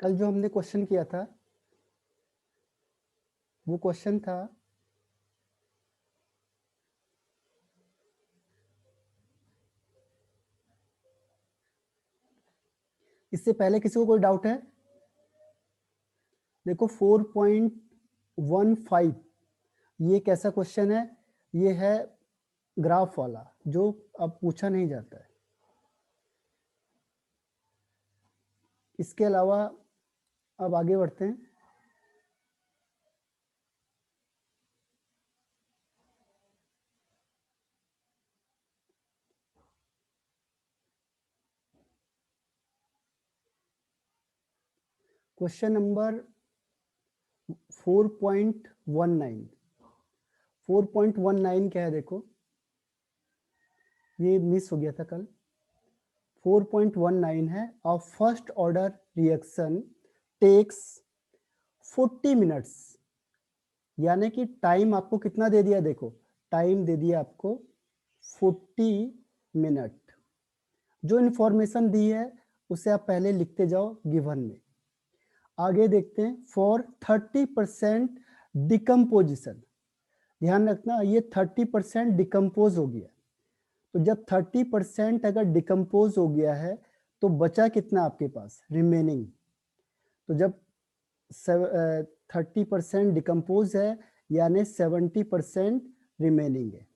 कल जो हमने क्वेश्चन किया था वो क्वेश्चन था इससे पहले किसी को कोई डाउट है? देखो 4.15 ये कैसा क्वेश्चन है? ये है ग्राफ वाला जो अब पूछा नहीं जाता है। इसके अलावा अब आगे बढ़ते हैं। क्वेश्चन नंबर 4.19 4.19 क्या है? देखो ये मिस हो गया था कल। 4.19 है a first order reaction takes 40 minutes, यानी कि टाइम आपको कितना दे दिया? देखो टाइम दे दिया आपको 40 मिनट। जो इंफॉर्मेशन दी है उसे आप पहले लिखते जाओ गिवन में। आगे देखते हैं। फॉर 30% डिकम्पोजिशन, ध्यान रखना ये 30% डिकम्पोज हो गया। तो जब 30% अगर डिकम्पोज हो गया है तो बचा कितना आपके पास रिमेनिंग? तो जब 30% डिकम्पोज है यानी 70% रिमेनिंग है,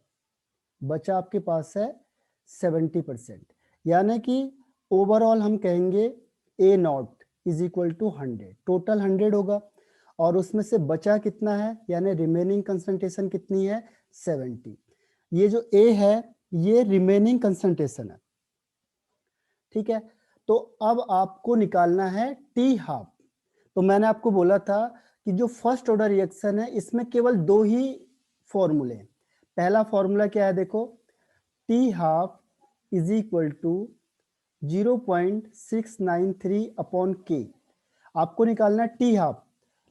बचा आपके पास है 70%, यानी कि ओवरऑल हम कहेंगे A not is equal to 100, total 100 होगा और उसमें से बचा कितना है यानी रिमेनिंग कंसंट्रेशन कितनी है? 70। ये जो ए है ये रिमेनिंग कंसंट्रेशन है, ठीक है। तो अब आपको निकालना है टी हाफ। तो मैंने आपको बोला था कि जो फर्स्ट ऑर्डर रिएक्शन है इसमें केवल दो ही फॉर्मूले हैं। पहला फॉर्मूला क्या है? देखो t half is equal to 0.693 upon k. आपको निकालना है टी हाफ,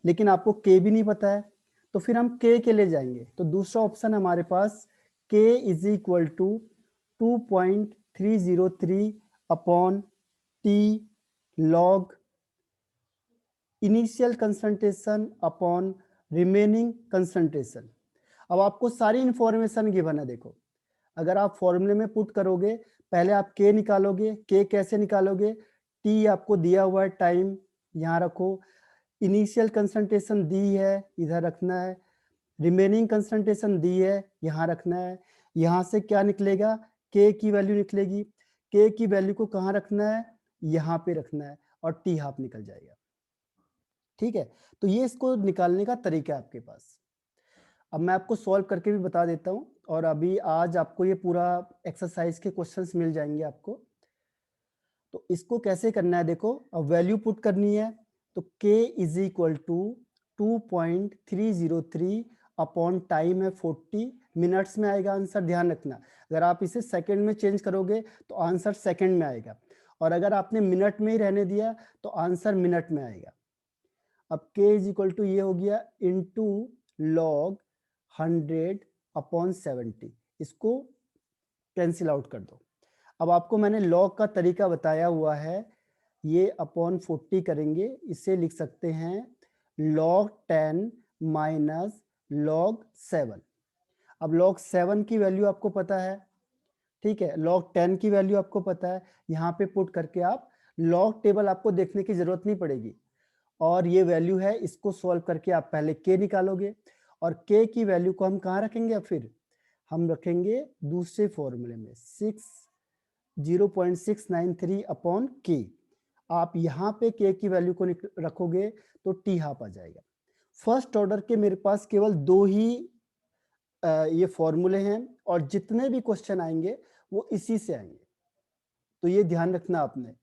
लेकिन आपको के भी नहीं पता है, तो फिर हम के लिए जाएंगे। तो दूसरा ऑप्शन हमारे पास k is equal to 2.303 upon T log initial concentration upon remaining concentration. अब आपको सारी इंफॉर्मेशन गिवन है। देखो अगर आप फॉर्मूले में पुट करोगे, पहले आप के निकालोगे। के कैसे निकालोगे? टी आपको दिया हुआ है, टाइम यहाँ रखो, इनिशियल कंसंट्रेशन दी है इधर रखना है, रिमेनिंग कंसंट्रेशन दी है यहाँ रखना है। यहाँ से क्या निकलेगा? के की वैल्यू निकलेगी। के की वैल्यू को कहाँ रखना है? यहाँ पे रखना है और टी हाफ निकल जाएगा, ठीक है। तो ये इसको निकालने का तरीका है आपके पास। अब मैं आपको सॉल्व करके भी बता देता हूँ और अभी आज आपको ये पूरा एक्सरसाइज के क्वेश्चंस मिल जाएंगे आपको। तो इसको कैसे करना है? देखो अब वैल्यू पुट करनी है। तो k is equal to 2.303 upon time है 40 मिनट्स में आएगा आंसर, ध्यान रखना। अगर आप इसे सेकंड में चेंज करोगे तो आंसर सेकंड में आएगा, और अगर आपने मिनट में ही रहने दिया तो आंसर मिनट में आएगा। अब k इज इक्वल टू ये हो गया इंटू लॉग 100 अपॉन 70, इसको कैंसिल आउट कर दो। अब आपको मैंने लॉग का तरीका बताया हुआ है, ये अपॉन 40 करेंगे, इसे लिख सकते हैं log 10 माइनस log 7। अब log 7 की वैल्यू आपको पता है, ठीक है, log 10 की वैल्यू आपको पता है। यहाँ पे पुट करके आप log टेबल आपको देखने की जरूरत नहीं पड़ेगी, और ये वैल्यू है, इसको सॉल्व करके आप पहले k निकालोगे और k की वैल्यू को हम कहाँ रखेंगे? फिर हम रखेंगे दूसरे फॉर्मूले में 0.693 अपॉन के। आप यहाँ पे के की वैल्यू को रखोगे तो टी हाफ आ जाएगा। फर्स्ट ऑर्डर के मेरे पास केवल दो ही ये फॉर्मूले हैं और जितने भी क्वेश्चन आएंगे वो इसी से आएंगे, तो ये ध्यान रखना आपने।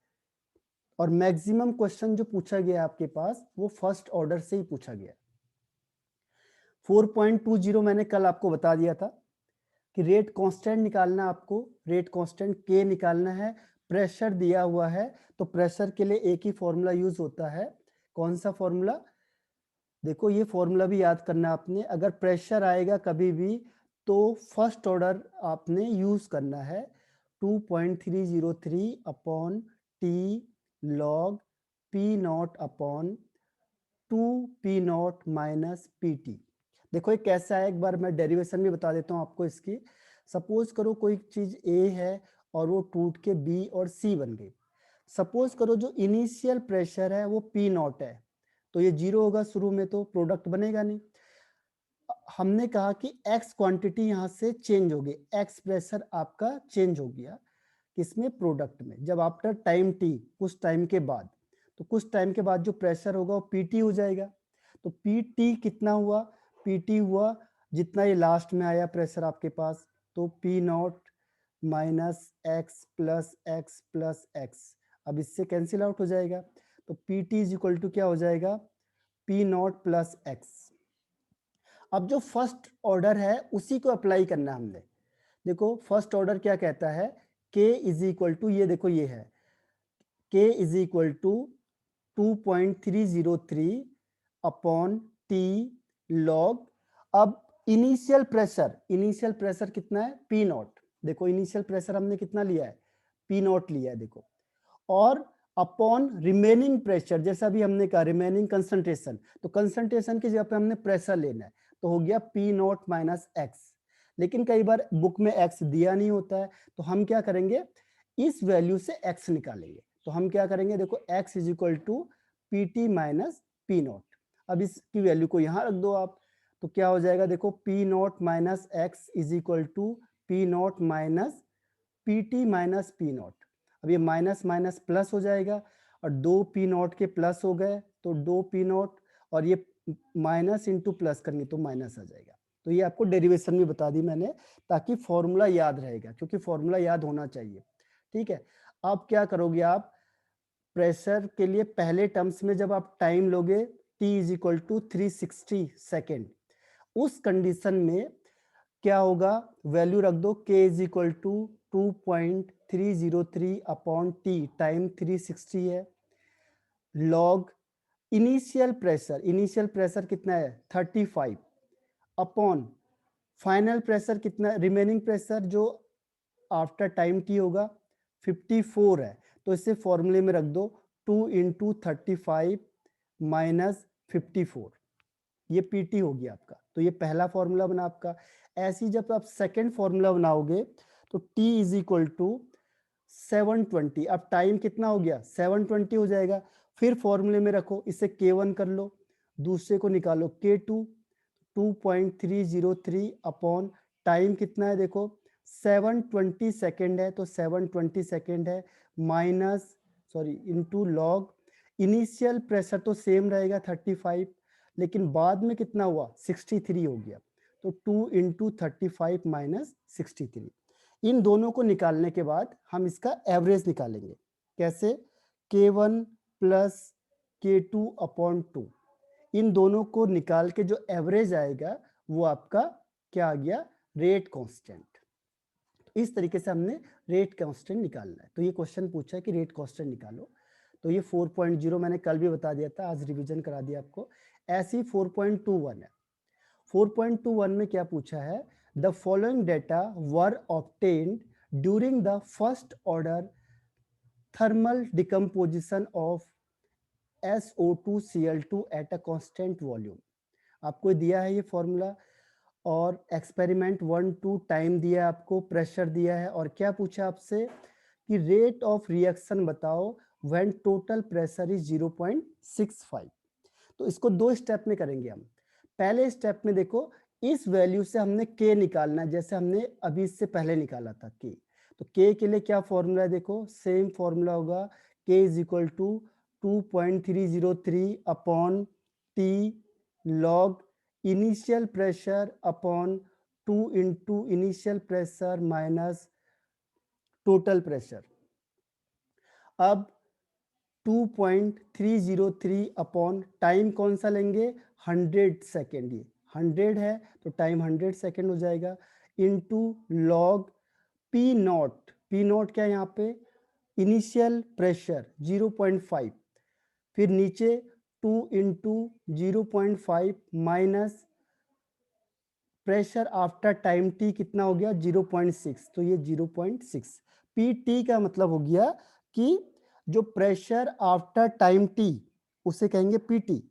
और मैक्सिमम क्वेश्चन जो पूछा गया आपके पास वो फर्स्ट ऑर्डर से ही पूछा गया। 4.20 मैंने कल आपको बता दिया था कि रेट कांस्टेंट निकालना, आपको रेट कांस्टेंट के निकालना है। प्रेशर दिया हुआ है तो प्रेशर के लिए एक ही फॉर्मूला यूज होता है। कौन सा फॉर्मूला? देखो ये फॉर्मूला भी याद करना आपने। अगर प्रेशर आएगा कभी भी तो फर्स्ट ऑर्डर आपने यूज करना है 2.303 upon T log P not upon 2p0 minus pt। देखो ये कैसा है, एक बार मैं डेरिवेशन भी बता देता हूँ आपको इसकी। सपोज करो कोई चीज A है और वो टूट के B और C बन गई। सपोज करो जो इनिशियल प्रेशर है वो P0 है, तो ये 0 होगा शुरू में, तो प्रोडक्ट बनेगा नहीं। हमने कहा कि X क्वांटिटी यहाँ से चेंज हो गई, X प्रेशर आपका चेंज हो गया किसमें, प्रोडक्ट में। जब आफ्टर टाइम t, कुछ टाइम के बाद, तो कुछ टाइम के बाद जो प्रेशर होगा वो PT हो जाएगा। तो PT कितना हुआ, PT हुआ जितना ये लास्ट में आया प्रेशर आपके पास, तो P0 minus x plus x plus x. अब इससे कैंसिल आउट हो जाएगा, तो PT इज इक्वल टू क्या हो जाएगा, P0 प्लस एक्स। अब जो फर्स्ट ऑर्डर है उसी को अप्लाई करना है हमने। देखो फर्स्ट ऑर्डर क्या कहता है, K इज इक्वल टू, ये देखो ये है K is equal to 2.303 upon T log. अब इनिशियल प्रेशर कितना है, P0। देखो इनिशियल प्रेशर हमने कितना लिया है, P0 लिया है देखो, और अपॉन रिमेनिंग प्रेशर, जैसा अभी हमने कहा रिमेनिंग कंसंट्रेशन, तो कंसंट्रेशन की जगह पे हमने प्रेशर लेना है, तो हो गया P0 माइनस एक्स। लेकिन कई बार बुक में एक्स दिया नहीं होता है, तो हम क्या करेंगे, इस वैल्यू से एक्स निकालेंगे। तो हम क्या करेंगे, देखो x is equal to p t minus P0। अब इसकी वैल्यू को यहाँ रख दो आप, तो क्या हो जाएगा, देखो P0 minus x is equal to P0 minus p t minus P0। अब ये माइनस माइनस प्लस हो जाएगा, और 2p0 के प्लस हो गए तो 2p0, और ये माइनस इंटू प्लस करेंगे तो माइनस आ जाएगा। तो ये आपको डेरिवेशन भी बता दी मैंने, ताकि फॉर्मूला याद रहेगा, क्योंकि फॉर्मूला याद होना चाहिए। ठीक है, अब क्या करोगे आप, प्रेशर के लिए पहले टर्म्स में जब आप टाइम लोगे t is equal to 360 second, उस कंडीशन में क्या होगा, वैल्यू रख दो k is equal to 2.303 upon t, time 360 है, लॉग इनिशियल प्रेशर कितना है 35 अपॉन फाइनल प्रेशर कितना, रिमेनिंग प्रेशर जो आफ्टर टाइम t होगा 54 है, तो इसे फॉर्मूले में रख दो 2 इंटू 35 माइनस 54, ये PT हो गया आपका। तो ये पहला फॉर्मूला बना आपका। ऐसे ही जब आप सेकंड फॉर्मूला बनाओगे तो T इज इक्वल टू 720, अब टाइम कितना हो गया 720 हो जाएगा। फिर फॉर्मूले में रखो, इसे K1 कर लो, दूसरे को निकालो K2, 2.303 अपॉन टाइम कितना है देखो 720 सेकेंड है, तो 720 सेकेंड है minus into log, initial pressure तो सेम रहेगा 35, लेकिन बाद में कितना हुआ 63 हो गया, तो 2 इंटू 35 माइनस 63। इन दोनों को निकालने के बाद हम इसका एवरेज निकालेंगे। कैसे, K1 प्लस K2 अपॉन 2, इन दोनों को निकाल के जो एवरेज आएगा वो आपका क्या आ गया, रेट कांस्टेंट। इस तरीके से हमने रेट कांस्टेंट निकालना है। तो ये क्वेश्चन पूछा है कि रेट कांस्टेंट निकालो, तो ये 4.0 मैंने कल भी बता दिया था, आज रिवीजन करा दिया आपको। ऐसी 4.21 है, 4.21 में क्या पूछा है, the following data were obtained during the first order thermal decomposition of SO2Cl2 at a constant volume. आपको दिया है ये फॉर्मूला, और एक्सपेरिमेंट 1-2 टाइम दिया है आपको, प्रेशर दिया है, और क्या पूछा आपसे कि रेट ऑफ रिएक्शन बताओ व्हेन टोटल प्रेशर इज 0.65। तो इसको दो स्टेप में करेंगे हम। पहले स्टेप में देखो, इस वैल्यू से हमने K निकालना है, जैसे हमने अभी इससे पहले निकाला था K। तो K के लिए क्या फॉर्मूला है, देखो सेम फॉर्मूला होगा, K is equal to 2.303 upon T log initial pressure upon 2 into initial pressure minus total pressure. अब 2.303 अपॉन टाइम कौन सा लेंगे, 100 सेकेंड, ये 100 है तो टाइम 100 सेकेंड हो जाएगा, इनटू लॉग पी नॉट क्या है यहाँ पे, इनिशियल प्रेशर 0.5, फिर नीचे 2 into 0.5 minus pressure after time t कितना हो गया 0.6, तो ये 0.6। पी टी का मतलब हो गया कि जो प्रेशर आफ्टर टाइम टी उसे कहेंगे पीटी।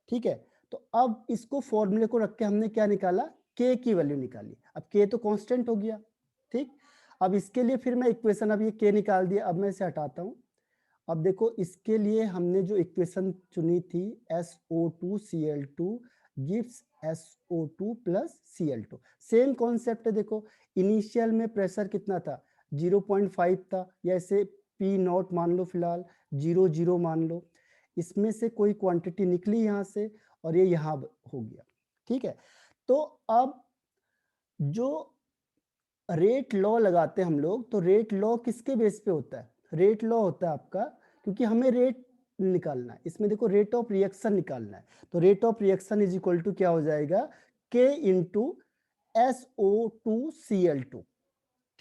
ठीक है, तो अब इसको फॉर्मूले को रख के हमने क्या निकाला, के की वैल्यू निकाली। अब के तो कांस्टेंट हो गया। ठीक, अब इसके लिए फिर मैं इक्वेशन, अब ये के निकाल दिया, अब मैं इसे हटाता हूं। अब देखो इसके लिए हमने जो इक्वेशन चुनी थी SO2Cl2 gives SO2 plus Cl2, same concept है। देखो इनिशियल में प्रेशर कितना था, 0.5 था, या इसे P नॉट मान लो, फिलहाल 0 मान लो। इसमें से कोई क्वांटिटी निकली यहाँ से और ये यहाँ हो गया। ठीक है, तो अब जो रेट लॉ लगाते हैं हम लोग, तो रेट लॉ किसके बेस पे होता है, रेट लॉ होता है आपका, क्योंकि हमें रेट निकालना है, इसमें देखो रेट ऑफ रिएक्शन निकालना है, तो rate of reaction is equal to क्या हो जाएगा, K इंटू SO2Cl2।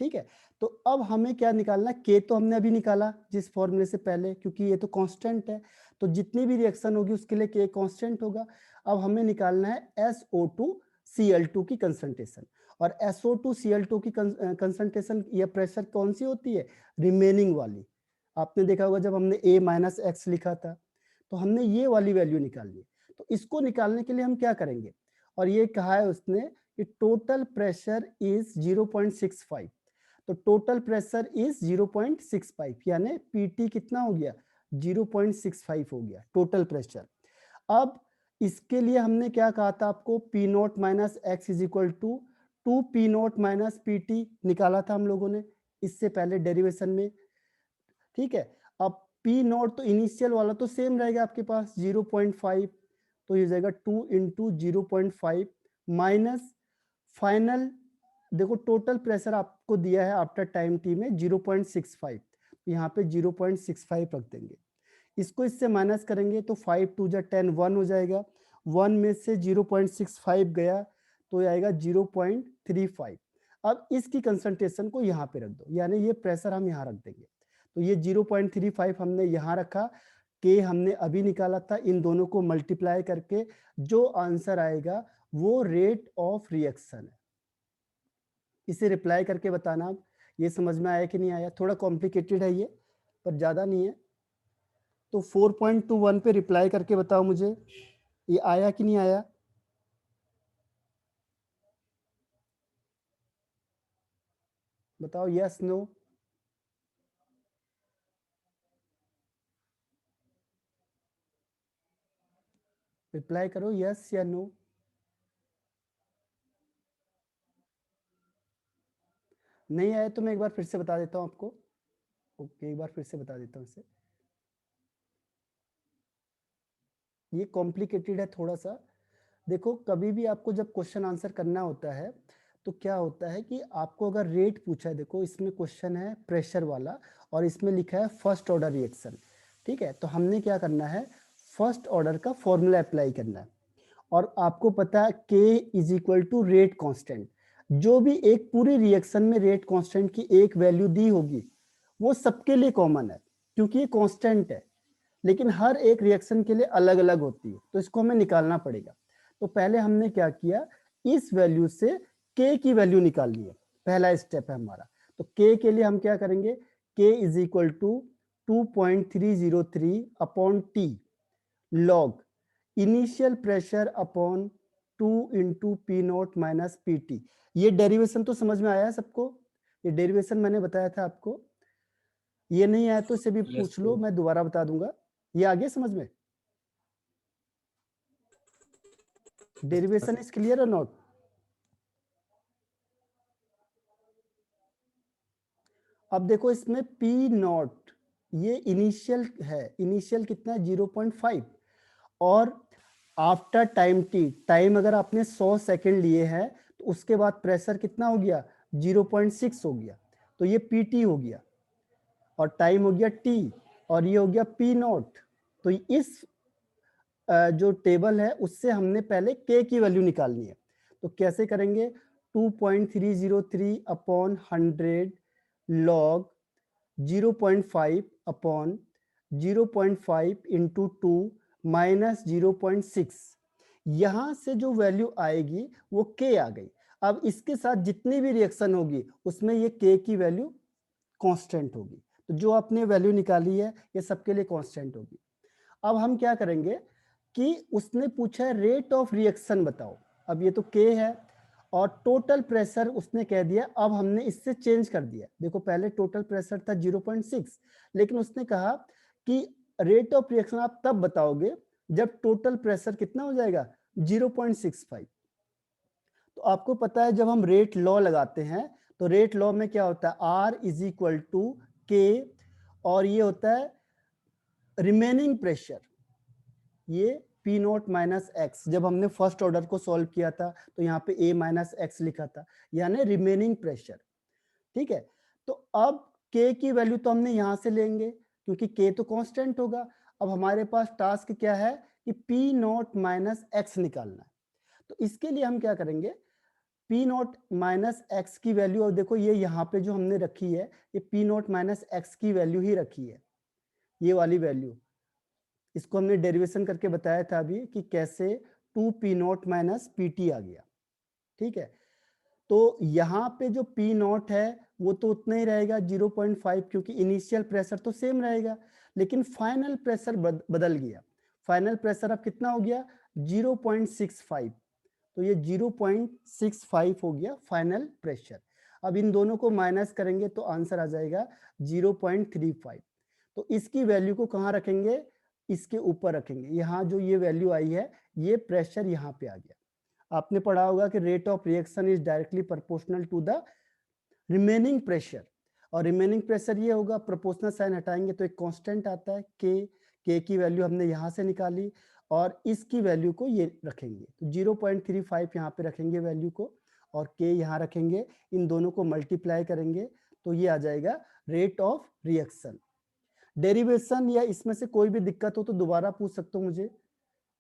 ठीक है, तो अब हमें क्या निकालना है, K तो हमने अभी निकाला जिस फॉर्मूले से पहले, क्योंकि ये तो कांस्टेंट है, तो जितनी भी रिएक्शन होगी उसके लिए K कांस्टेंट होगा। अब हमें निकालना है SO2Cl2 की कंसंट्रेशन, और SO2Cl2 की कंसंट्रेशन या प्रेशर कौन सी होती है, रिमेनिंग वाली। आपने देखा होगा जब हमने A-X लिखा था, तो हमने ये वाली वैल्यू निकालनी है। तो इसको निकालने के लिए हम क्या करेंगे, और ये कहा है उसने कि टोटल प्रेशर इज 0.65, तो टोटल प्रेशर इज 0.65, यानी पीटी कितना हो गया, 0.65 हो गया टोटल प्रेशर। अब इसके लिए हमने क्या कहा था आपको, p naught minus x is equal to 2 p naught minus p t निकाला था हम लोगों ने इससे पहले डेरिवेशन में। ठीक है, अब पी नॉट तो इनिशियल वाला तो सेम रहेगा आपके पास 0.5, तो ये जाएगा 2 इंटू 0.5 माइनस फाइनल, देखो टोटल प्रेशर आपको दिया है आफ्टर टाइम टी में 0.65, यहाँ पे 0.65 रख देंगे। इसको इससे माइनस करेंगे तो 5 2 10 1 हो जाएगा, 1 में से 0.65 गया तो आएगा 0.35। अब इसकी कंसंट्रेशन को यहाँ पे रख दो, यानी ये प्रेशर हम यहाँ रख देंगे, तो ये 0.35 हमने यहाँ रखा, के हमने अभी निकाला था, इन दोनों को मल्टीप्लाई करके जो आंसर आएगा वो रेट ऑफ रिएक्शन है। इसे रिप्लाई करके बताना अब ये समझ में आया कि नहीं आया, थोड़ा कॉम्प्लिकेटेड है ये पर ज्यादा नहीं है। तो 4.21 पे रिप्लाई करके बताओ मुझे ये आया कि नहीं आया। बताओ यस नो। रिप्लाई करो यस या नो। नहीं आया तो मैं एक बार फिर से बता देता हूँ आपको। ओके, एक बार फिर से बता देता हूँ इसे, ये कॉम्प्लिकेटेड है थोड़ा सा। देखो कभी भी आपको जब क्वेश्चन आंसर करना होता है तो क्या होता है कि आपको अगर रेट पूछा है, देखो इसमें क्वेश्चन है प्रेशर वाला और इसमें लिखा है फर्स्ट ऑर्डर रिएक्शन। ठीक है, तो हमने क्या करना है, फर्स्ट ऑर्डर का फॉर्मूला अप्लाई करना है, और आपको पता है K is equal to rate constant. जो भी एक पूरी रिएक्शन में रेट कांस्टेंट की एक वैल्यू दी होगी वो सबके लिए कॉमन है, क्योंकि ये कांस्टेंट है, लेकिन हर एक रिएक्शन के लिए अलग अलग होती है, तो इसको हमें निकालना पड़ेगा। तो पहले हमने क्या किया, इस वैल्यू से K की वैल्यू निकालनी है, पहला स्टेप है हमारा। तो K के लिए हम क्या करेंगे, K is equal to 2.303 upon T log initial pressure upon 2 into p naught minus p t. ये डेरिवेशन तो समझ में आया है सबको, ये डेरिवेशन मैंने बताया था आपको, ये नहीं आया तो इसे भी पूछ लो, मैं दोबारा बता दूंगा। ये आगे समझ में, डेरिवेशन इज क्लियर और नॉट। अब देखो इसमें पी नॉट ये इनिशियल है, इनिशियल कितना है 0.5, और आफ्टर टाइम टी, टाइम अगर आपने 100 सेकंड लिए हैं तो उसके बाद प्रेशर कितना हो गया 0.6 हो गया, तो ये पीटी हो गया, और टाइम हो गया टी, और ये हो गया पी नॉट। तो इस जो टेबल है उससे हमने पहले के की वैल्यू निकालनी है, तो कैसे करेंगे, 2.303 upon 100 log 0.5 upon 0.5 into 2 minus 0.6, यहां से जो वैल्यू आएगी वो के आ गई। अब इसके साथ जितनी भी रिएक्शन होगी उसमें ये के की वैल्यू कांस्टेंट होगी, तो जो आपने वैल्यू निकाली है ये सबके लिए कांस्टेंट होगी। अब हम क्या करेंगे कि उसने पूछा है रेट ऑफ रिएक्शन बताओ। अब ये तो K है और टोटल प्रेशर उसने कह दिया, अब हमने इससे चेंज कर दिया। देखो पहले टोटल प्रेशर था 0.6, लेकिन उसने कहा कि रेट ऑफ रिएक्शन आप तब बताओगे जब टोटल प्रेशर कितना हो जाएगा 0.65। तो आपको पता है जब हम रेट लॉ लगाते हैं तो रेट लॉ में क्या होता है, R is equal to K, और ये होता है रिमेनिंग प्रेशर, ये P नॉट माइनस एक्स। जब हमने फर्स्ट ऑर्डर को सॉल्व किया था तो यहाँ पे A माइनस एक्स लिखा था, यानी रिमेनिंग प्रेशर। ठीक है, तो अब K की वैल्यू तो हमने यहाँ से लेंगे क्योंकि K तो कांस्टेंट होगा। अब हमारे पास टास्क क्या है कि P नॉट माइनस एक्स निकालना है। तो इसके लिए हम क्या करेंगे, P नॉट माइनस एक्स की वैल्यू, और देखो ये यहाँ पे जो हमने रखी है ये P नॉट माइनस एक्स की वैल्यू ही रखी है, ये वाली वैल्यू। इसको हमने डेरिवेशन करके बताया था अभी कि कैसे 2P नॉट माइनस PT आ गया। ठीक है, तो यहाँ पे जो P नॉट है वो तो उतना ही रहेगा 0.5, क्योंकि इनिशियल प्रेशर तो सेम रहेगा, लेकिन फाइनल प्रेशर बदल गया। फाइनल प्रेशर अब कितना हो गया 0.65, तो ये 0.65 हो गया फाइनल प्रेशर। अब इन दोनों को माइनस करेंगे तो आंसर आ जाएगा 0.35। तो इसकी वैल्यू को कहाँ रखेंगे, इसके ऊपर रखेंगे। यहाँ जो ये वैल्यू आई है ये प्रेशर यहाँ पे आ गया। आपने पढ़ा होगा कि rate of reaction is directly proportional to the remaining pressure, और रिमेनिंग प्रेशर ये होगा, प्रोपोर्शनल साइन हटाएंगे तो एक कांस्टेंट आता है K की वैल्यू हमने यहाँ से निकाली और इसकी वैल्यू को ये रखेंगे, तो 0.35 यहाँ पे रखेंगे वैल्यू को और K यहाँ रखेंगे, इन दोनों को मल्टीप्लाई करेंगे तो ये आ जाएगा रेट ऑफ रिएक्शन। डेरिवेशन या इसमें से कोई भी दिक्कत हो तो दोबारा पूछ सकते हो मुझे,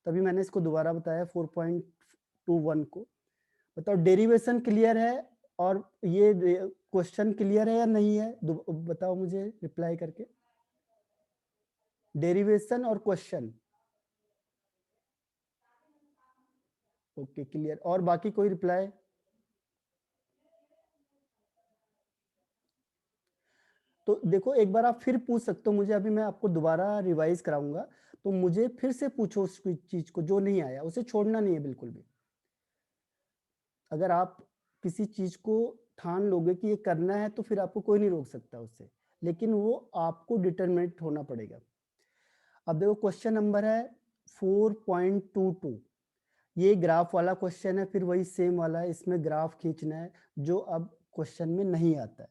तभी मैंने इसको दोबारा बताया 4.21 को। बताओ डेरिवेशन क्लियर है और ये क्वेश्चन क्लियर है या नहीं है, बताओ मुझे रिप्लाई करके। डेरिवेशन और क्वेश्चन ओके क्लियर, और बाकी कोई रिप्लाई? तो देखो एक बार आप फिर पूछ सकते हो मुझे, अभी मैं आपको दोबारा रिवाइज कराऊंगा, तो मुझे फिर से पूछो उस चीज को, जो नहीं आया उसे छोड़ना नहीं है बिल्कुल भी। अगर आप किसी चीज को ठान लोगे कि ये करना है तो फिर आपको कोई नहीं रोक सकता उससे, लेकिन वो आपको डिटरमिनेट होना पड़ेगा। अब देखो क्वेश्चन नंबर है 4.22, ये ग्राफ वाला क्वेश्चन है, फिर वही सेम वाला है, इसमें ग्राफ खींचना है जो अब क्वेश्चन में नहीं आता है।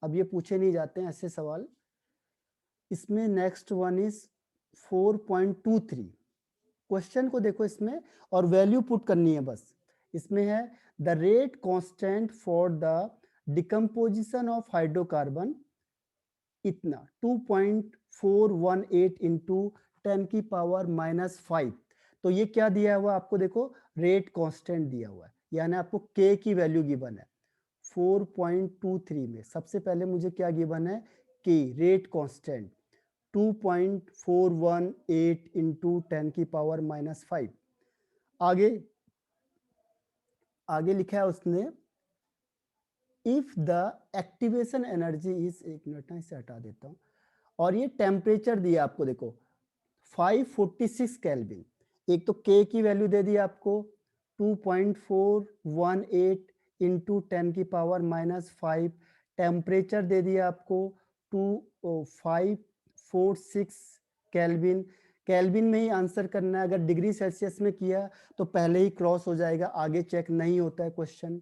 अब ये पूछे नहीं जाते हैं ऐसे सवाल। इसमें नेक्स्ट वन इज 4.23, क्वेश्चन को देखो इसमें और वैल्यू पुट करनी है बस। इसमें है the rate constant for the decomposition of hydrocarbon इतना 2.418 इंटू 10 की पावर -5। तो ये क्या दिया हुआ आपको, देखो रेट कांस्टेंट दिया हुआ है, यानी आपको K की वैल्यू गिवन है 4.23 में। सबसे पहले मुझे क्या गिवन है, K रेट कांस्टेंट 2.418 इंटू 10 की पावर -5। आगे आगे लिखा है उसने if the activation energy is, एक मिनट ना इसे हटा देता हूं, और ये टेम्परेचर दिया आपको, देखो 546 केल्विन। एक तो K की वैल्यू दे दी आपको 2.418 इंटू 10 की पावर -5, टेम्परेचर दे दिया आपको 546 केल्विन। केल्विन में ही आंसर करना है, अगर डिग्री सेल्सियस में किया तो पहले ही क्रॉस हो जाएगा, आगे चेक नहीं होता है क्वेश्चन।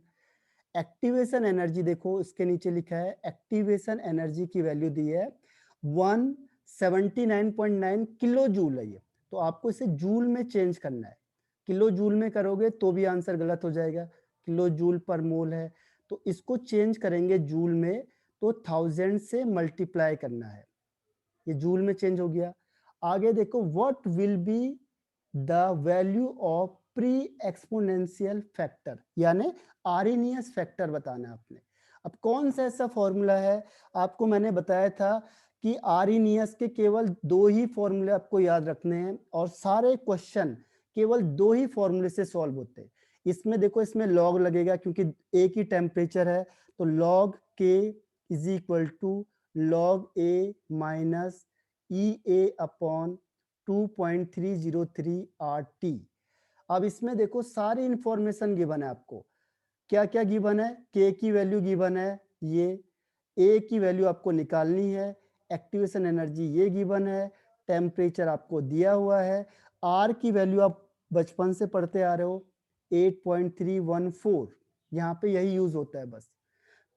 एक्टिवेशन एनर्जी देखो इसके नीचे लिखा है, एक्टिवेशन एनर्जी की वैल्यू दी है 179.9 किलो जूल है ये, तो आपको इसे जूल में चेंज करना है। किलो जूल में करोगे तो भी आंसर गलत हो जाएगा, किलो जूल पर मोल है, तो इसको चेंज करेंगे जूल में तो 1000 से मल्टीप्लाई करना है, ये जूल में चेंज हो गया। आगे देखो what will be the value of pre exponential factor, यानी आर्हेनियस फैक्टर बताना है आपने। अब कौन सा ऐसा फॉर्मूला है, आपको मैंने बताया था कि आर्हेनियस के केवल दो ही फॉर्मूले आपको याद रखने हैं और सारे क्वेश्चन केवल दो ही फॉर्मूले से सॉल्व होते हैं। इसमें देखो इसमें लॉग लगेगा क्योंकि एक ही टेम्परेचर है, तो log K is equal to log a minus EA upon 2.303 RT। अब इसमें देखो सारी इंफॉर्मेशन गिवन है आपको। क्या क्या गिवन है? K की वैल्यू गिवन है, ये A की वैल्यू आपको निकालनी है, एक्टिवेशन एनर्जी ये गिवन है, टेम्परेचर आपको दिया हुआ है, R की वैल्यू आप बचपन से पढ़ते आ रहे हो 8.314, यहाँ पे यही यूज होता है बस।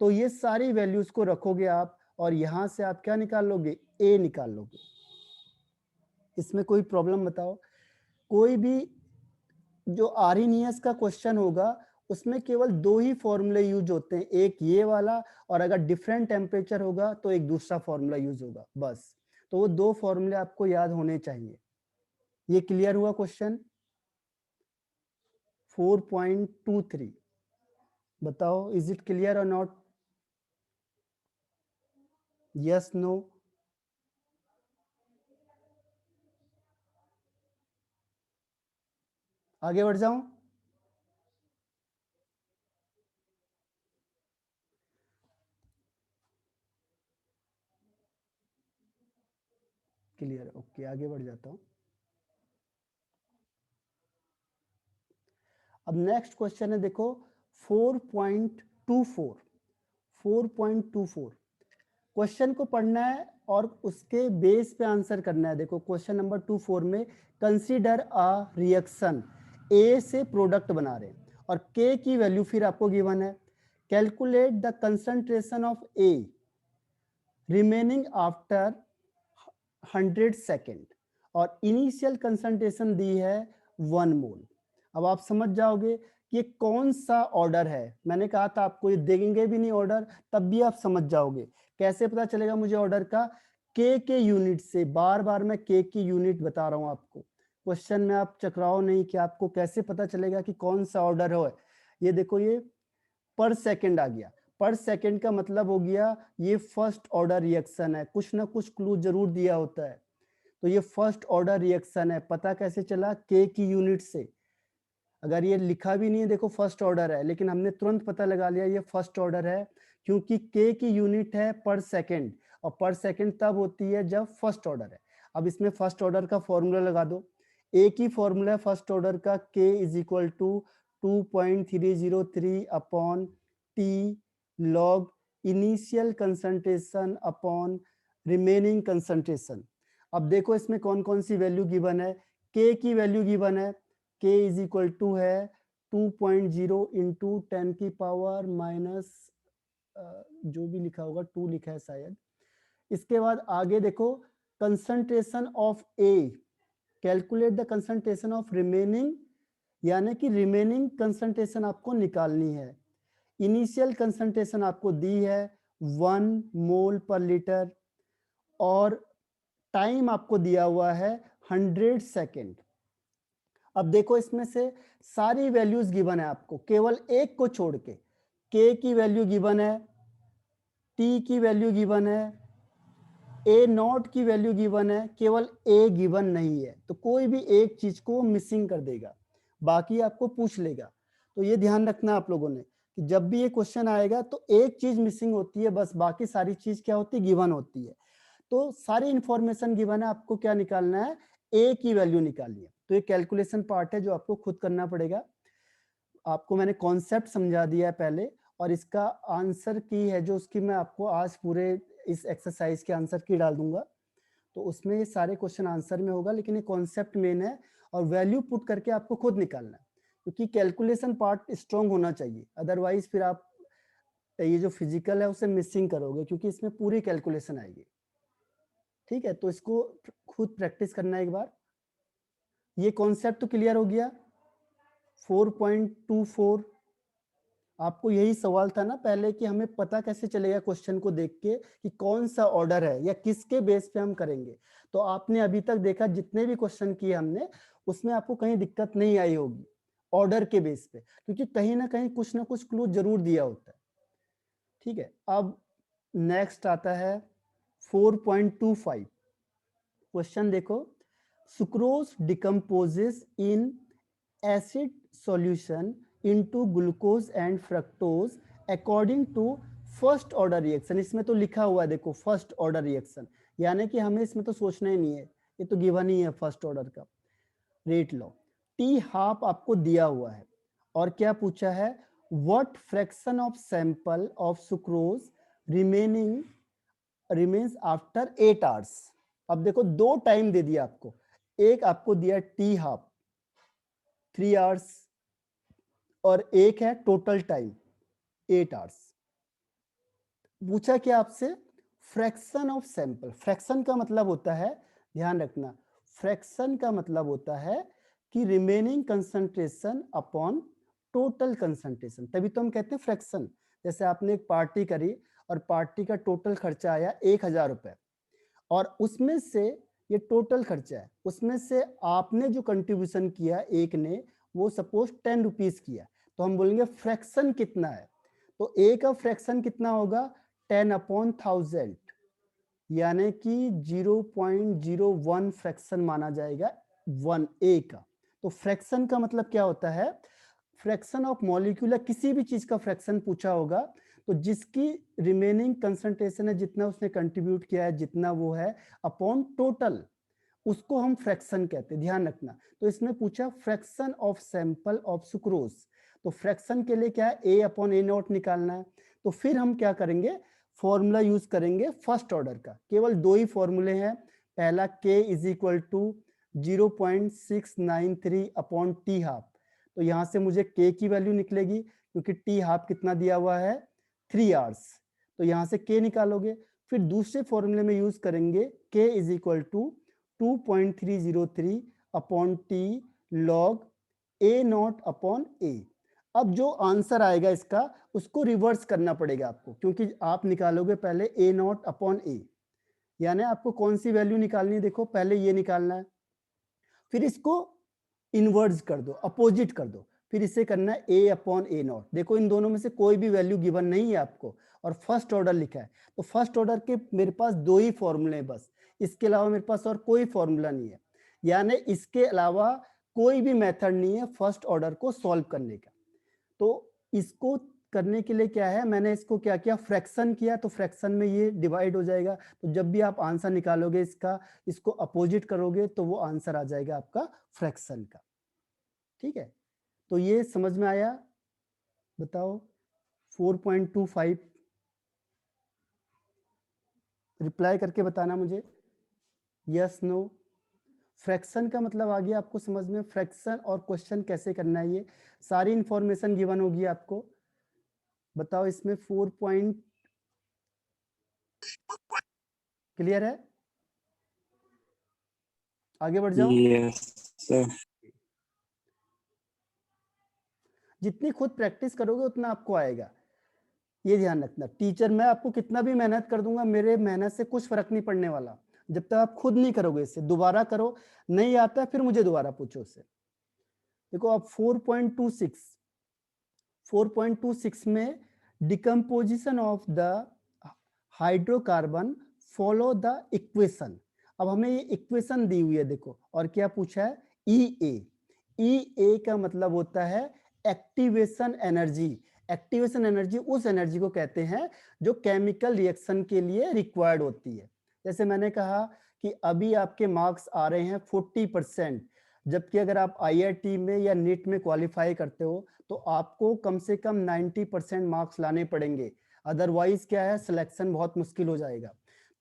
तो ये सारी वैल्यूज को रखोगे आप और यहां से आप क्या निकाल लोगे? A निकाल लोगे। इसमें कोई प्रॉब्लम बताओ? कोई भी जो आर्हीनियस का क्वेश्चन होगा उसमें केवल दो ही फॉर्मूले यूज होते हैं, एक ये वाला, और अगर डिफरेंट टेम्परेचर होगा तो एक दूसरा फॉर्मूला यूज होगा बस। तो वो दो फॉर्मूले आपको याद होने चाहिए। ये क्लियर हुआ क्वेश्चन? 4.23 बताओ, इज इट क्लियर और नॉट? Yes no? आगे बढ़ जाऊं? क्लियर, ओके, आगे बढ़ जाता हूं। अब नेक्स्ट क्वेश्चन है, देखो 4.24। 4.24 क्वेश्चन को पढ़ना है और उसके बेस पे आंसर करना है। देखो क्वेश्चन नंबर 24 में कंसीडर अ रिएक्शन, ए से प्रोडक्ट बना रहे हैं और के की वैल्यू फिर आपको गिवन है। Calculate the concentration of A remaining after 100 second और इनिशियल कंसंट्रेशन दी है 1 मोल। अब आप समझ जाओगे कि ये कौन सा ऑर्डर है। मैंने कहा था आपको ये देंगे भी नहीं ऑर्डर तब भी आप समझ जाओगे। कैसे पता चलेगा मुझे ऑर्डर का? के यूनिट से। बार बार मैं के की यूनिट बता रहा हूं आपको, क्वेश्चन में आप चकराओ नहीं कि आपको कैसे पता चलेगा कि कौन सा ऑर्डर हो। ये देखो, ये पर सेकेंड आ गया। पर सेकेंड का मतलब हो गया ये फर्स्ट ऑर्डर रिएक्शन है, कुछ ना कुछ क्लू जरूर दिया होता है। तो ये फर्स्ट ऑर्डर रिएक्शन है। पता कैसे चला? के की यूनिट से। अगर ये लिखा भी नहीं है, देखो फर्स्ट ऑर्डर है, लेकिन हमने तुरंत पता लगा लिया ये फर्स्ट ऑर्डर है, क्योंकि के की यूनिट है पर सेकेंड, और पर सेकेंड तब होती है जब फर्स्ट ऑर्डर है। अब इसमें फर्स्ट ऑर्डर का फॉर्मूला लगा दो। एक ही फॉर्मूला है फर्स्ट ऑर्डर का, k is equal to 2.303 upon T log initial concentration upon remaining concentration. अब देखो इसमें कौन कौन सी वैल्यू गिवन है। के की वैल्यू गिवन है, के इज इक्वल टू है 2.0 इंटू 10 की पावर माइनस जो भी लिखा होगा 2 लिखा है शायद। इसके बाद आगे देखो concentration of A, calculate the concentration of remaining, यानी कि रिमेनिंग कंसंट्रेशन आपको निकालनी है। इनिशियल कंसंट्रेशन आपको दी है 1 मोल पर लीटर और टाइम आपको दिया हुआ है 100 सेकेंड। अब देखो इसमें से सारी वैल्यूज गिवन है आपको, केवल एक को छोड़ के। के की वैल्यू गिवन है, टी की वैल्यू गिवन है, ए नॉट की वैल्यू गिवन है, केवल ए गिवन नहीं है। तो कोई भी एक चीज को मिसिंग कर देगा, बाकी आपको पूछ लेगा। तो ये ध्यान रखना आप लोगों ने कि जब भी ये क्वेश्चन आएगा तो एक चीज मिसिंग होती है बस, बाकी सारी चीज क्या होती है? गिवन होती है। तो सारी इंफॉर्मेशन गिवन है, आपको क्या निकालना है? ए की वैल्यू निकालनी है। तो ये कैलकुलेशन पार्ट है जो आपको खुद करना पड़ेगा। आपको मैंने कॉन्सेप्ट समझा दिया है पहले, और इसका आंसर की है जो उसकी मैं आपको आज पूरे इस एक्सरसाइज के आंसर की डाल दूंगा। तो उसमें ये सारे क्वेश्चन आंसर में होगा, लेकिन ये कॉन्सेप्ट मेन है और वैल्यू पुट करके आपको खुद निकालना है, क्योंकि कैलकुलेशन पार्ट स्ट्रॉन्ग होना चाहिए। अदरवाइज फिर आप ये जो फिजिकल है उसे मिसिंग करोगे, क्योंकि इसमें पूरी कैलकुलेशन आएगी। ठीक है, तो इसको खुद प्रैक्टिस करना एक बार। ये कॉन्सेप्ट तो क्लियर हो गया। 4.24 आपको यही सवाल था ना पहले कि हमें पता कैसे चलेगा क्वेश्चन को देख के कि कौन सा ऑर्डर है या किसके बेस पे हम करेंगे। तो आपने अभी तक देखा जितने भी क्वेश्चन किए हमने, उसमें आपको कहीं दिक्कत नहीं आई होगी ऑर्डर के बेस पे, क्योंकि कहीं ना कुछ क्लू जरूर दिया होता है। ठीक है, अब नेक्स्ट आता है 4.25 क्वेश्चन। देखो, sucrose decomposes in acid solution into glucose and fructose according to first order reaction, इसमें तो लिखा हुआ है देखो फर्स्ट ऑर्डर रिएक्शन, यानी कि हमें इसमें तो सोचना ही नहीं है, ये तो गिवन ही है फर्स्ट ऑर्डर का। रेट लो, टी हाफ आपको दिया हुआ है और क्या पूछा है, what fraction of sample of sucrose remains after 8 hours. अब देखो दो टाइम दे दिया आपको, एक आपको दिया टी हाफ 3 आवर्स और एक है टोटल टाइम 8 आवर्स। पूछा क्या आपसे, फ्रैक्शन ऑफ सैंपल। फ्रैक्शन का मतलब होता है, ध्यान रखना, फ्रैक्शन का मतलब होता है कि remaining concentration upon total concentration, तभी तो हम कहते हैं फ्रैक्शन। जैसे आपने एक पार्टी करी और पार्टी का टोटल खर्चा आया 1000 रुपए, और उसमें से ये टोटल खर्चा है, उसमें से आपने जो कंट्रीब्यूशन किया एक ने, वो सपोज 10 रुपीज किया, तो हम बोलेंगे फ्रैक्शन कितना है, तो ए का फ्रैक्शन कितना होगा 10/1000, यानी कि 0.01 फ्रैक्शन माना जाएगा 1 ए का। तो फ्रैक्शन का मतलब क्या होता है, फ्रैक्शन ऑफ मॉलिक्यूल, किसी भी चीज का फ्रैक्शन पूछा होगा तो जिसकी रिमेनिंग कंसंट्रेशन है, जितना उसने कंट्रीब्यूट किया है, जितना वो है अपॉन टोटल, उसको हम फ्रैक्शन कहते हैं, ध्यान रखना। तो इसमें पूछा fraction of sample of sucrose, तो फ्रैक्शन के लिए क्या है, ए अपॉन ए नॉट निकालना है। तो फिर हम क्या करेंगे, फॉर्मूला यूज करेंगे फर्स्ट ऑर्डर का, केवल दो ही फॉर्मूले हैं। पहला k is equal to 0.693 upon t half, तो यहां से मुझे k की वैल्यू निकलेगी, क्योंकि टी हाफ कितना दिया हुआ है 3 आवर्स, तो यहां से k निकालोगे। फिर दूसरे फॉर्मूले में यूज करेंगे k is equal to 2.303 upon T log A not upon A. अब जो आंसर आएगा इसका, उसको रिवर्स करना पड़ेगा आपको, क्योंकि आप निकालोगे पहले ए नॉट अपॉन ए, यानी आपको कौन सी वैल्यू निकालनी है, देखो पहले ये निकालना है, फिर इसको इनवर्स कर दो, अपोजिट कर दो, फिर इसे करना है ए अपॉन ए नॉट। देखो इन दोनों में से कोई भी वैल्यू गिवन नहीं है आपको, और फर्स्ट ऑर्डर लिखा है, तो फर्स्ट ऑर्डर के मेरे पास दो ही फॉर्मूले हैं बस, इसके अलावा मेरे पास और कोई फॉर्मूला नहीं है, यानी इसके अलावा कोई भी मेथड नहीं है फर्स्ट ऑर्डर को सॉल्व करने का। तो इसको करने के लिए क्या है, मैंने इसको क्या किया, फ्रैक्शन किया, तो फ्रैक्शन में ये डिवाइड हो जाएगा, तो जब भी आप आंसर निकालोगे इसका, इसको अपोजिट करोगे तो वो आंसर आ जाएगा आपका फ्रैक्शन का। ठीक है, तो ये समझ में आया, बताओ 4.25, रिप्लाई करके बताना मुझे, यस नो। फ्रैक्शन का मतलब आ गया आपको समझ में, फ्रैक्शन और क्वेश्चन कैसे करना है, ये सारी इंफॉर्मेशन गिवन होगी आपको। बताओ इसमें 4 पॉइंट क्लियर है, आगे बढ़ जाओ। Yes sir. जितनी खुद प्रैक्टिस करोगे उतना आपको आएगा, ये ध्यान रखना। टीचर मैं आपको कितना भी मेहनत कर दूंगा, मेरे मेहनत से कुछ फर्क नहीं पड़ने वाला जब तक आप खुद नहीं करोगे इसे। दोबारा करो, नहीं आता है फिर मुझे दोबारा पूछो उससे। देखो अब 4.26 में decomposition of the hydrocarbon follow the equation. अब हमें ये इक्वेशन दी हुई है देखो, और क्या पूछा है, ई ए का मतलब होता है एक्टिवेशन एनर्जी। एक्टिवेशन एनर्जी उस एनर्जी को कहते हैं जो केमिकल रिएक्शन के लिए रिक्वायर्ड होती है। जैसे मैंने कहा कि अभी आपके मार्क्स आ रहे हैं 40%, जबकि अगर आप आईआईटी में या नीट में क्वालिफाई करते हो तो आपको कम से कम 90% मार्क्स लाने पड़ेंगे, अदरवाइज क्या है, सिलेक्शन बहुत मुश्किल हो जाएगा।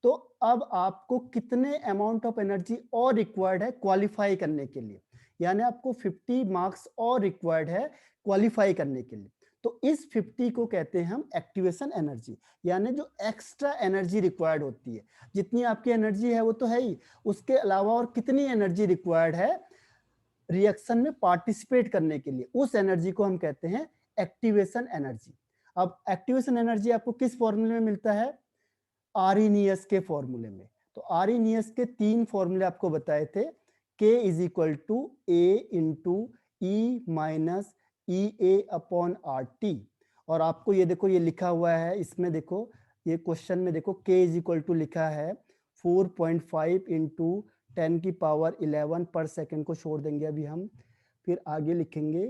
तो अब आपको कितने अमाउंट ऑफ एनर्जी और रिक्वायर्ड है क्वालिफाई करने के लिए, यानी आपको 50 मार्क्स और रिक्वायर्ड है क्वालिफाई करने के लिए। तो इस 50 को कहते हैं हम एक्टिवेशन एनर्जी, यानी जो एक्स्ट्रा एनर्जी रिक्वायर्ड होती है। जितनी आपकी एनर्जी है वो तो है ही, उसके अलावा और कितनी एनर्जी रिक्वायर्ड है रिएक्शन में पार्टिसिपेट करने के लिए, उस एनर्जी को हम कहते हैं एक्टिवेशन एनर्जी। अब एक्टिवेशन एनर्जी आपको किस फॉर्मूले में मिलता है, आर्हेनियस के फॉर्मूले में। तो आर्हेनियस के 3 फॉर्मूले आपको बताए थे, K is equal to A into E minus E A upon R T. और आपको ये देखो ये लिखा हुआ है इसमें, देखो ये क्वेश्चन में देखो K इज इक्वल टू लिखा है 4.5 इंटू 10 की पावर 11 पर सेकेंड को छोड़ देंगे अभी हम, फिर आगे लिखेंगे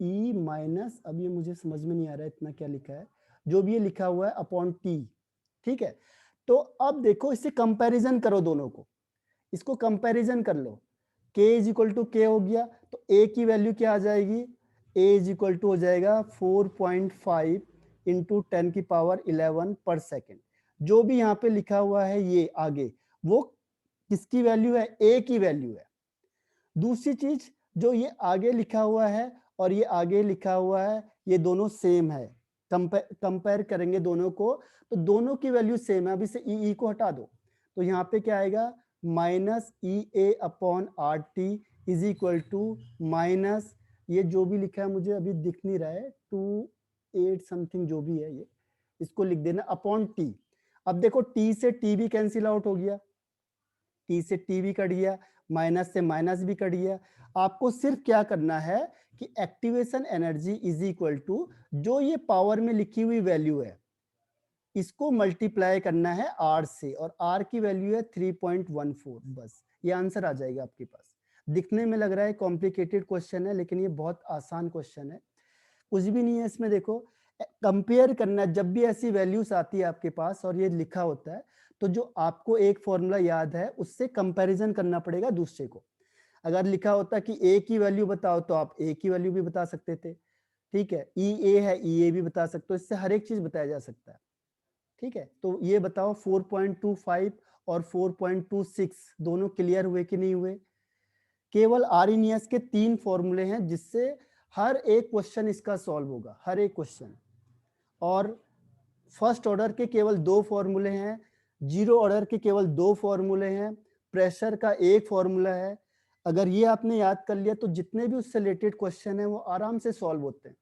E माइनस, अब ये मुझे समझ में नहीं आ रहा है इतना क्या लिखा है, जो भी ये लिखा हुआ है अपॉन टी, ठीक है। तो अब देखो इससे कंपैरिजन करो दोनों को, इसको कंपैरिजन कर लो, k इज इक्वल टू के हो गया, तो a की वैल्यू क्या आ जाएगी, a इज इक्वल टू हो जाएगा 4.5 इंटू 10 की पावर 11 पर सेकेंड। जो भी यहाँ पे लिखा हुआ है ये आगे, वो किसकी वैल्यू है, a की वैल्यू है। दूसरी चीज, जो ये आगे लिखा हुआ है और ये आगे लिखा हुआ है, ये दोनों सेम है, कंपेयर करेंगे दोनों को, तो दोनों की वैल्यू सेम है। अब इसे ई को हटा दो, तो यहाँ पे क्या आएगा, minus E A upon R T is equal to minus, ये जो भी लिखा है मुझे अभी दिख नहीं रहा है, 2.8 समथिंग जो भी है, ये इसको लिख देना अपॉन टी। अब देखो टी से टी भी कैंसिल आउट हो गया, टी से टी भी कट गया, माइनस से माइनस भी कट गया। आपको सिर्फ क्या करना है कि activation energy is equal to जो ये पावर में लिखी हुई वैल्यू है, इसको मल्टीप्लाई करना है आर से, और आर की वैल्यू है 3.14, बस ये आंसर आ जाएगा आपके पास। दिखने में लग रहा है कॉम्प्लिकेटेड क्वेश्चन है, लेकिन ये बहुत आसान क्वेश्चन है, कुछ भी नहीं है इसमें। देखो कंपेयर करना, जब भी ऐसी वैल्यूज आती है आपके पास और ये लिखा होता है, तो जो आपको एक फॉर्मूला याद है उससे कंपैरिजन करना पड़ेगा दूसरे को। अगर लिखा होता कि ए की वैल्यू बताओ, तो आप ए की वैल्यू भी बता सकते थे, ठीक है। ई ए है, ई ए भी बता सकते हो, इससे हर एक चीज बताया जा सकता है, ठीक है। तो ये बताओ 4.25 और 4.26 दोनों क्लियर हुए कि नहीं हुए। केवल आर्नियस के 3 फॉर्मूले हैं जिससे हर एक क्वेश्चन इसका सॉल्व होगा, हर एक क्वेश्चन। और फर्स्ट ऑर्डर के केवल 2 फॉर्मूले हैं, जीरो ऑर्डर के केवल 2 फॉर्मूले हैं, प्रेशर का एक फॉर्मूला है। अगर ये आपने याद कर लिया तो जितने भी उससे रिलेटेड क्वेश्चन है वो आराम से सॉल्व होते हैं।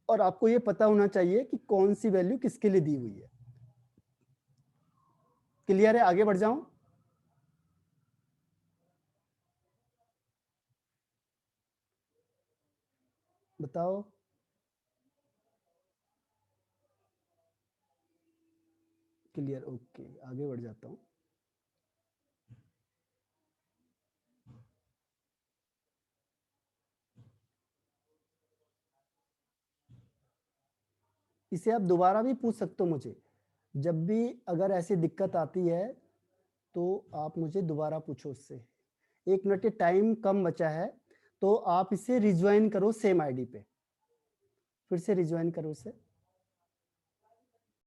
और आपको ये पता होना चाहिए कि कौन सी वैल्यू किसके लिए दी हुई है। क्लियर है, आगे बढ़ जाऊं। बताओ। क्लियर, ओके, आगे बढ़ जाता हूं। इसे आप दोबारा भी पूछ सकते हो मुझे, जब भी अगर ऐसी दिक्कत आती है तो आप मुझे दोबारा पूछो उससे। 1 मिनट के टाइम कम बचा है, तो आप इसे रिज्वाइन करो सेम आईडी पे, फिर से रिज्वाइन करो इसे।